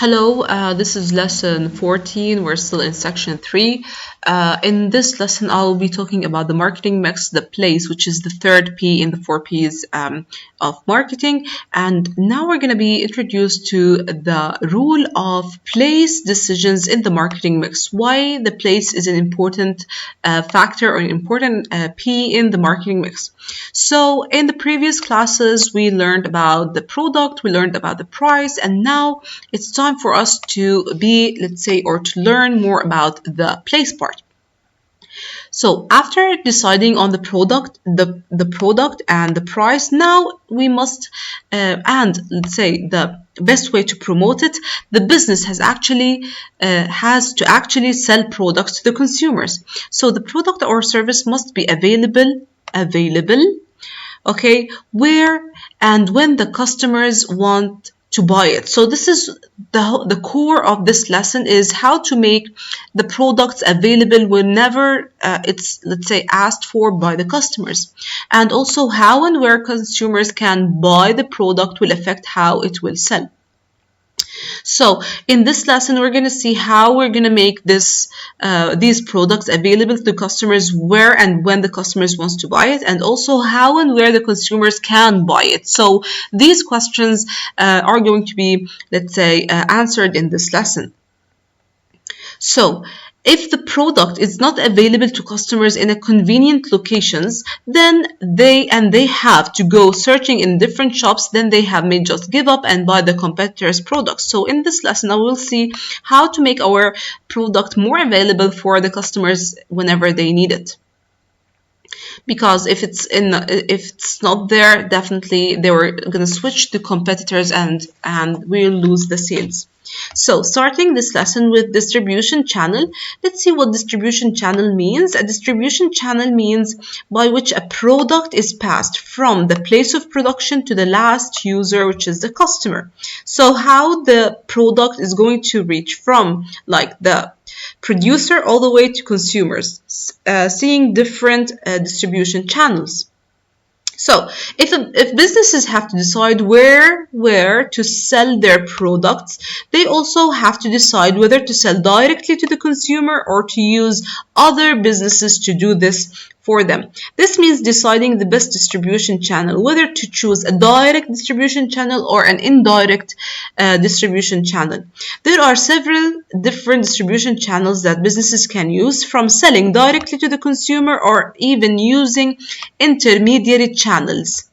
Hello, this is lesson 14. We're still in section 3. In this lesson, I'll be talking about the marketing mix, the place, which is the third P in the 4 Ps of marketing. And now we're going to be introduced to the rule of place decisions in the marketing mix. Why the place is an important factor or an important P in the marketing mix. So in the previous classes, we learned about the product, we learned about the price, and now it's time for us to to learn more about the place part. So after deciding on the product, the product and the price, now we must, and let's say the best way to promote it, the business has to actually sell products to the consumers. So the product or service must be available, okay, where and when the customers want to buy it. So this is the core of this lesson, is how to make the products available whenever it's, let's say, asked for by the customers, and also how and where consumers can buy the product will affect how it will sell. So in this lesson, we're going to see how we're going to make these products available to customers where and when the customers wants to buy it, and also how and where the consumers can buy it. So these questions are going to be, let's say, answered in this lesson. So if the product is not available to customers in a convenient locations, then they have to go searching in different shops, then they may just give up and buy the competitors' products. So in this lesson, I will see how to make our product more available for the customers whenever they need it. Because if it's not there, definitely they were going to switch to competitors and we'll lose the sales. So starting this lesson with distribution channel, let's see what distribution channel means. A distribution channel means by which a product is passed from the place of production to the last user, which is the customer. So how the product is going to reach from like the producer all the way to consumers, seeing different distribution channels. So if businesses have to decide where to sell their products, they also have to decide whether to sell directly to the consumer or to use other businesses to do this for them. This means deciding the best distribution channel, whether to choose a direct distribution channel or an indirect distribution channel. There are several different distribution channels that businesses can use, from selling directly to the consumer or even using intermediary channels.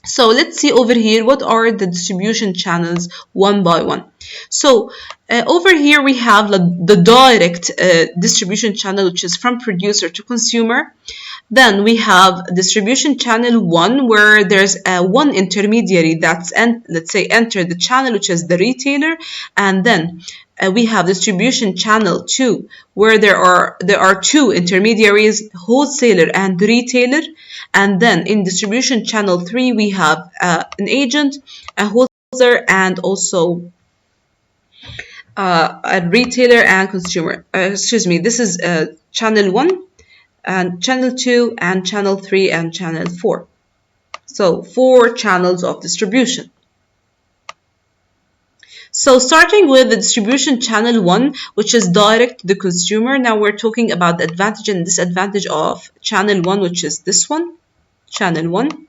So let's see over here what are the distribution channels one by one. So over here we have the direct distribution channel, which is from producer to consumer. Then we have distribution channel 1, where there's one intermediary that's let's say enter the channel, which is the retailer. And then we have distribution channel 2, where there are two intermediaries, wholesaler and retailer. And then in distribution channel 3, we have an agent, a wholesaler, and also a retailer and consumer. This is channel 1 and channel 2 and channel 3 and channel 4. So 4 channels of distribution. So starting with the distribution channel 1, which is direct to the consumer. Now we're talking about the advantage and disadvantage of channel 1, which is this one, channel 1.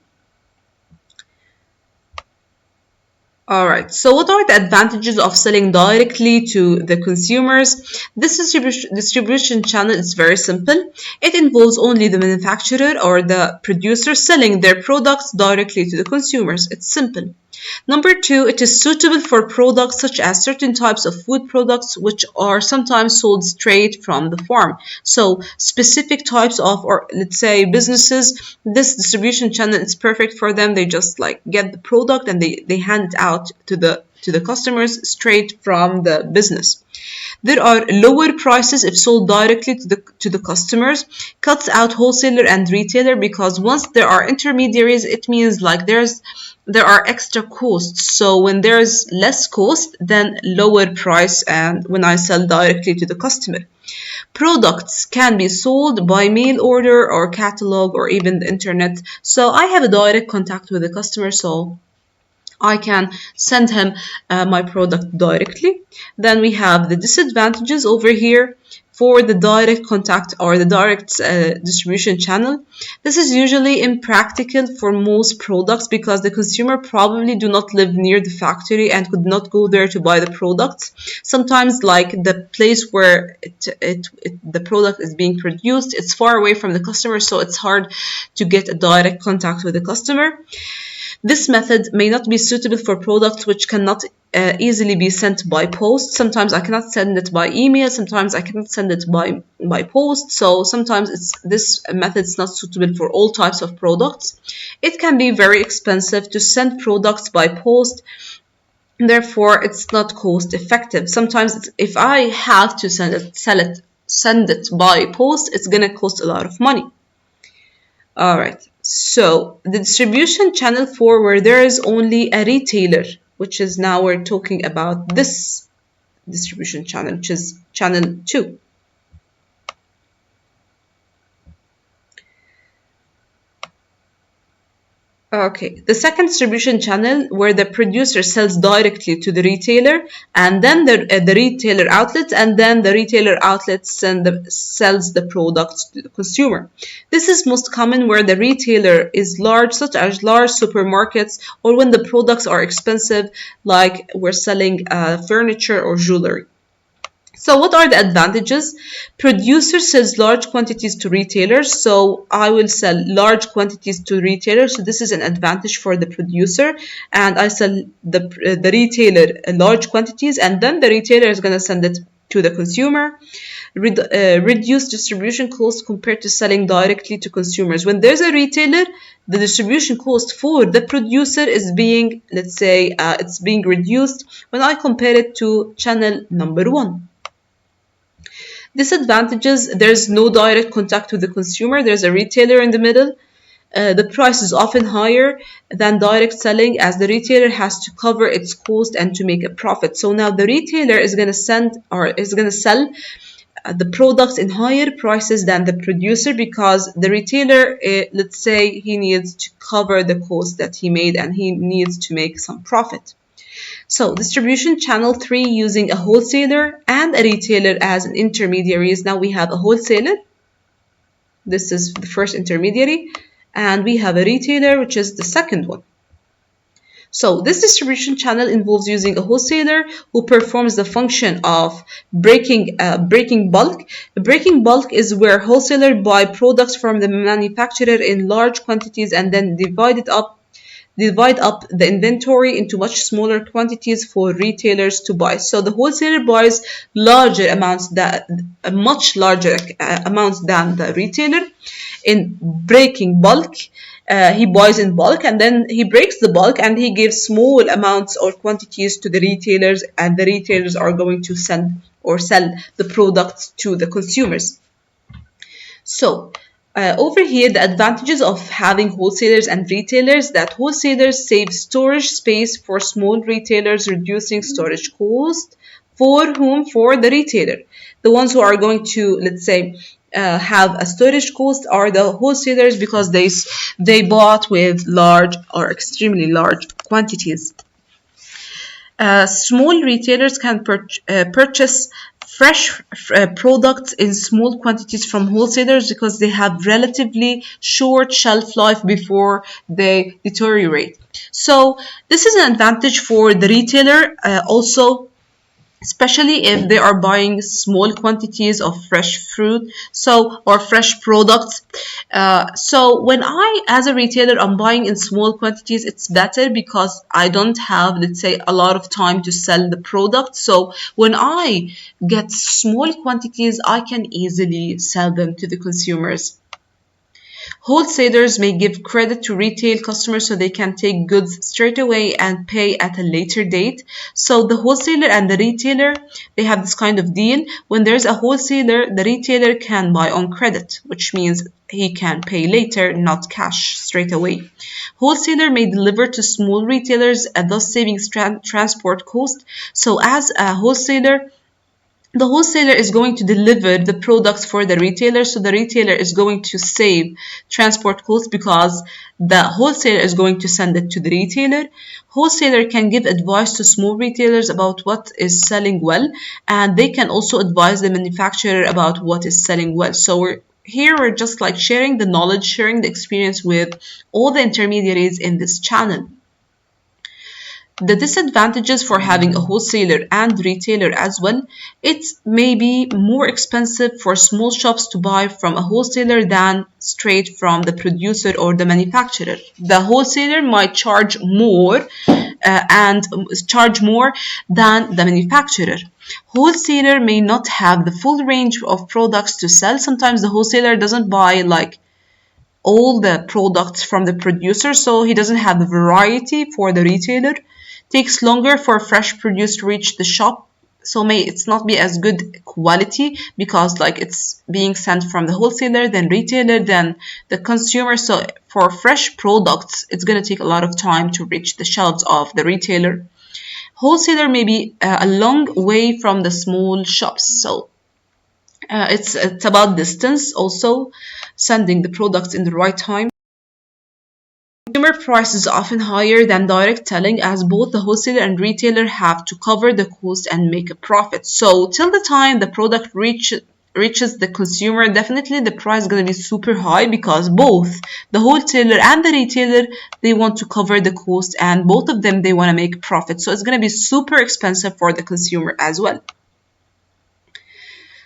Alright, so what are the advantages of selling directly to the consumers? This distribution channel is very simple. It involves only the manufacturer or the producer selling their products directly to the consumers. It's simple. Number 2, it is suitable for products such as certain types of food products, which are sometimes sold straight from the farm. So specific types of, or let's say businesses, this distribution channel is perfect for them. They just like get the product and they hand it out to the customers straight from the business. There are lower prices if sold directly to the customers, cuts out wholesaler and retailer, because once there are intermediaries, it means like there are extra costs. So when there's less cost, then lower price, and when I sell directly to the customer. Products can be sold by mail order or catalog or even the internet. So I have a direct contact with the customer, so I can send him my product directly. Then we have the disadvantages over here for the direct contact or the direct distribution channel. This is usually impractical for most products because the consumer probably do not live near the factory and could not go there to buy the products. Sometimes like the place where the product is being produced, it's far away from the customer, so it's hard to get a direct contact with the customer. This method may not be suitable for products which cannot easily be sent by post. Sometimes I cannot send it by email, sometimes I cannot send it by post, so sometimes this method is not suitable for all types of products. It can be very expensive to send products by post, therefore it's not cost effective. Sometimes if I have to send it by post, it's gonna cost a lot of money. Alright, so the distribution channel 4, where there is only a retailer, which is now we're talking about this distribution channel, which is channel 2. Okay, the second distribution channel where the producer sells directly to the retailer, and then the retailer outlet, and then the retailer outlet sells the products to the consumer. This is most common where the retailer is large, such as large supermarkets, or when the products are expensive, like we're selling furniture or jewelry. So what are the advantages? Producer sells large quantities to retailers, so I will sell large quantities to retailers, so this is an advantage for the producer, and I sell the retailer large quantities, and then the retailer is going to send it to the consumer. Reduce distribution costs compared to selling directly to consumers. When there's a retailer, the distribution cost for the producer is being, let's say, it's being reduced when I compare it to channel number 1. Disadvantages: there's no direct contact with the consumer, there's a retailer in the middle. The price is often higher than direct selling as the retailer has to cover its cost and to make a profit. So now the retailer is going to sell the products in higher prices than the producer because the retailer, let's say he needs to cover the cost that he made and he needs to make some profit. So distribution channel 3 using a wholesaler and a retailer as an intermediaries. Now we have a wholesaler. This is the first intermediary. And we have a retailer, which is the second one. So this distribution channel involves using a wholesaler who performs the function of breaking bulk. Breaking bulk is where wholesaler buy products from the manufacturer in large quantities and then divide up the inventory into much smaller quantities for retailers to buy. So the wholesaler buys much larger amounts than the retailer in breaking bulk. He buys in bulk and then he breaks the bulk and he gives small amounts or quantities to the retailers, and the retailers are going to send or sell the products to the consumers. So over here, the advantages of having wholesalers and retailers: that wholesalers save storage space for small retailers, reducing storage cost. For whom? For the retailer. The ones who are going to, let's say, have a storage cost are the wholesalers because they bought with large or extremely large quantities. Small retailers can purchase fresh products in small quantities from wholesalers because they have relatively short shelf life before they deteriorate. So this is an advantage for the retailer also, especially if they are buying small quantities of fresh fruit or fresh products. So when I, as a retailer, I'm buying in small quantities, it's better because I don't have, let's say, a lot of time to sell the product. So when I get small quantities, I can easily sell them to the consumers. Wholesalers may give credit to retail customers so they can take goods straight away and pay at a later date. So the wholesaler and the retailer, they have this kind of deal. When there's a wholesaler, the retailer can buy on credit, which means he can pay later, not cash straight away. Wholesaler may deliver to small retailers, thus saving transport cost. So as a wholesaler, the wholesaler is going to deliver the products for the retailer, so the retailer is going to save transport costs because the wholesaler is going to send it to the retailer. Wholesaler can give advice to small retailers about what is selling well, and they can also advise the manufacturer about what is selling well. So we're just like sharing the knowledge, sharing the experience with all the intermediaries in this channel. The disadvantages for having a wholesaler and retailer as well, it may be more expensive for small shops to buy from a wholesaler than straight from the producer or the manufacturer. The wholesaler might charge more and charge more than the manufacturer. Wholesaler may not have the full range of products to sell. Sometimes the wholesaler doesn't buy like all the products from the producer, so he doesn't have the variety for the retailer. Takes longer for fresh produce to reach the shop, so may it's not be as good quality because like it's being sent from the wholesaler, then retailer, then the consumer. So for fresh products, it's going to take a lot of time to reach the shelves of the retailer. Wholesaler may be a long way from the small shops, so it's about distance, also sending the products in the right time. Consumer price is often higher than direct selling, as both the wholesaler and retailer have to cover the cost and make a profit. So till the time the product reaches the consumer, definitely the price is going to be super high because both the wholesaler and the retailer, they want to cover the cost, and both of them, they want to make profit. So it's going to be super expensive for the consumer as well.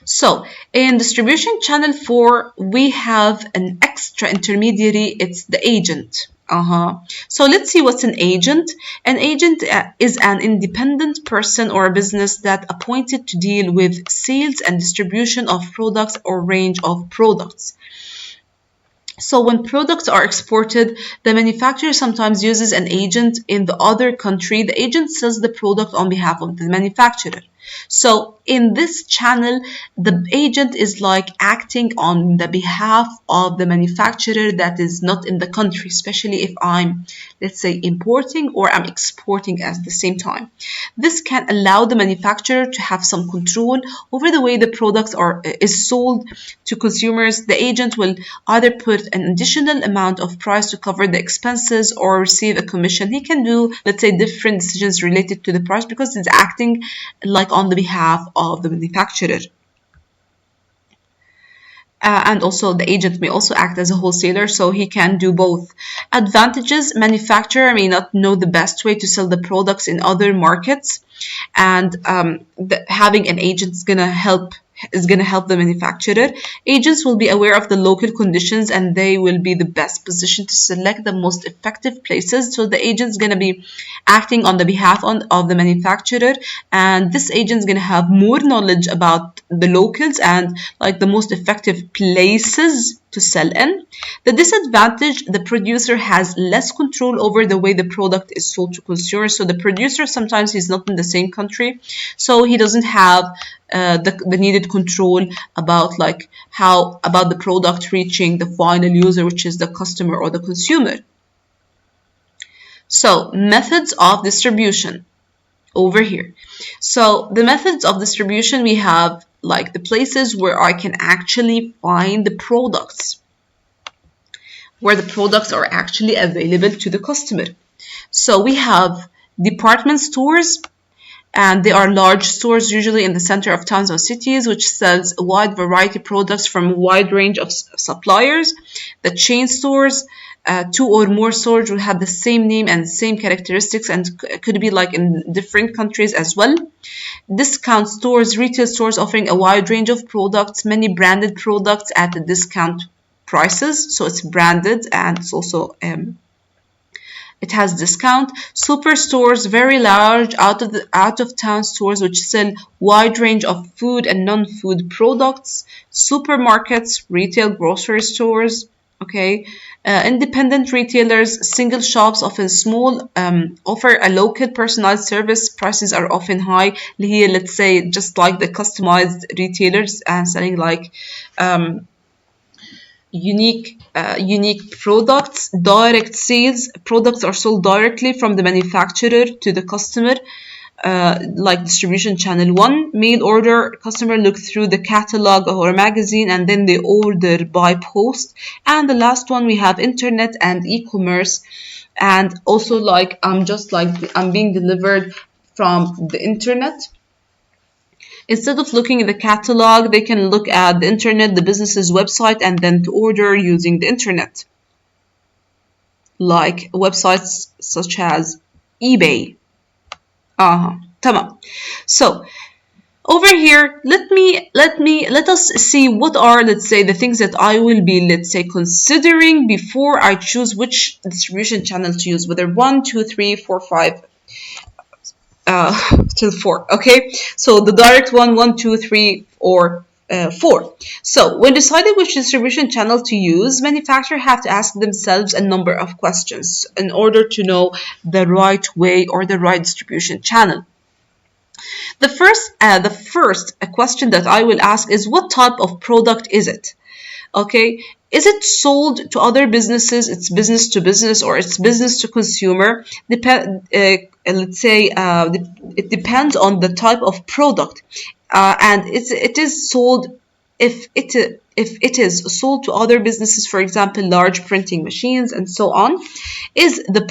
So in distribution channel 4, we have an extra intermediary. It's the agent. So let's see what's an agent. An agent is an independent person or a business that appointed to deal with sales and distribution of products or range of products. So when products are exported, the manufacturer sometimes uses an agent in the other country. The agent sells the product on behalf of the manufacturer. So in this channel, the agent is like acting on the behalf of the manufacturer that is not in the country, especially if I'm, let's say, importing or I'm exporting at the same time. This can allow the manufacturer to have some control over the way the products is sold to consumers. The agent will either put an additional amount of price to cover the expenses or receive a commission. He can do, let's say, different decisions related to the price because it's acting like on the behalf of the manufacturer. And also the agent may also act as a wholesaler, so he can do both. Advantages: manufacturer may not know the best way to sell the products in other markets, and having an agent is going to help the manufacturer. Agents will be aware of the local conditions and they will be the best positioned to select the most effective places. So the agent is going to be acting on the behalf of the manufacturer, and this agent is going to have more knowledge about the locals and like the most effective places to sell in. The disadvantage: the producer has less control over the way the product is sold to consumers. So the producer, sometimes he's not in the same country, so he doesn't have the needed control about about the product reaching the final user, which is the customer or the consumer. So methods of distribution over here. So the methods of distribution, we have like the places where I can actually find the products, where the products are actually available to the customer. So we have department stores, and they are large stores usually in the center of towns or cities, which sells a wide variety of products from a wide range of suppliers. The chain stores, 2 or more stores will have the same name and same characteristics and could be like in different countries as well. Discount stores, retail stores offering a wide range of products, many branded products at the discount prices. So it's branded and it's also it has discount. Superstores, very large out of town stores which sell wide range of food and non-food products. Supermarkets, retail grocery stores. Okay, independent retailers, single shops, often small, offer a local personalized service. Prices are often high. Here, let's say, just like the customized retailers and selling like unique products. Direct sales, products are sold directly from the manufacturer to the customer. like distribution channel. One, mail order, customer look through the catalog or magazine and then they order by post. And the last one, we have internet and e-commerce, and also like I'm being delivered from the internet. Instead of looking at the catalog, they can look at the internet, the business's website, and then to order using the internet, like websites such as eBay. تمام. So over here, let us see what are, let's say, the things that I will be, let's say, considering before I choose which distribution channel to use, whether 1, 2, 3, 4, 5, till 4. Okay, so the direct one, 1, 2, 3, or 4. So when deciding which distribution channel to use, manufacturers have to ask themselves a number of questions in order to know the right way or the right distribution channel. The first question that I will ask is, what type of product is it? Okay, is it sold to other businesses? It's business to business, or it's business to consumer? Let's say it depends on the type of product, and it is sold. If it is sold to other businesses, for example, large printing machines and so on, is the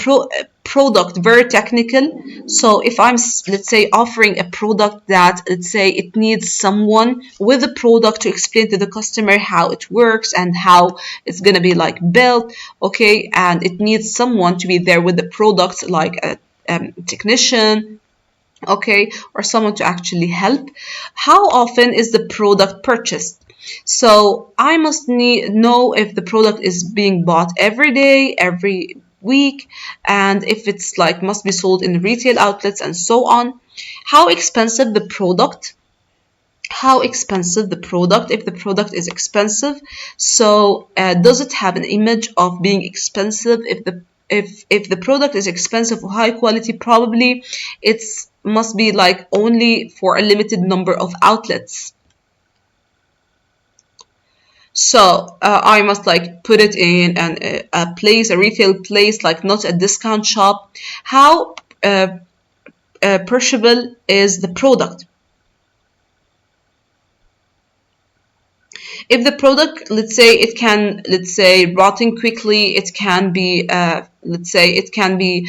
product very technical? So if I'm, let's say, offering a product that, let's say, it needs someone with a product to explain to the customer how it works and how it's going to be like built, okay, and it needs someone to be there with the product, like a technician, okay, or someone to actually help. How often is the product purchased? So I must know if the product is being bought every day, every week, and if it's like must be sold in retail outlets and so on. How expensive the product? If the product is expensive, so does it have an image of being expensive? If the product is expensive or high quality, probably it's must be like only for a limited number of outlets. So I must like put it in a place, a retail place, like not a discount shop. How perishable is the product? If the product, let's say, it can, let's say, rotting quickly, it can be, let's say, it can be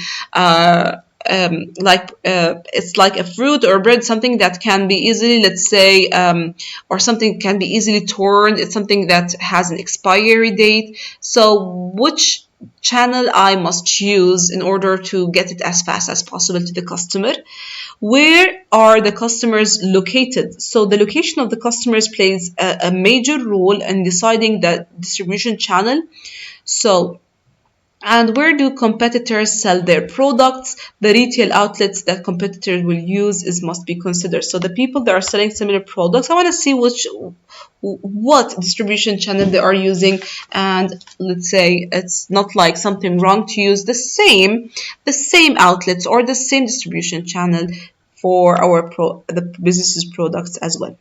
it's like a fruit or bread, something that can be easily, let's say, or something can be easily torn. It's something that has an expiry date. So which channel I must use in order to get it as fast as possible to the customer? Where are the customers located? So the location of the customers plays a major role in deciding the distribution channel. So, and where do competitors sell their products? The retail outlets that competitors will use must be considered. So the people that are selling similar products, I want to see what distribution channel they are using, and let's say it's not like something wrong to use the same outlets or the same distribution channel for the business's products as well.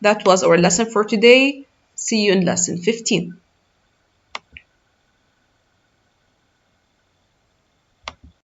That was our lesson for today. See you in lesson 15.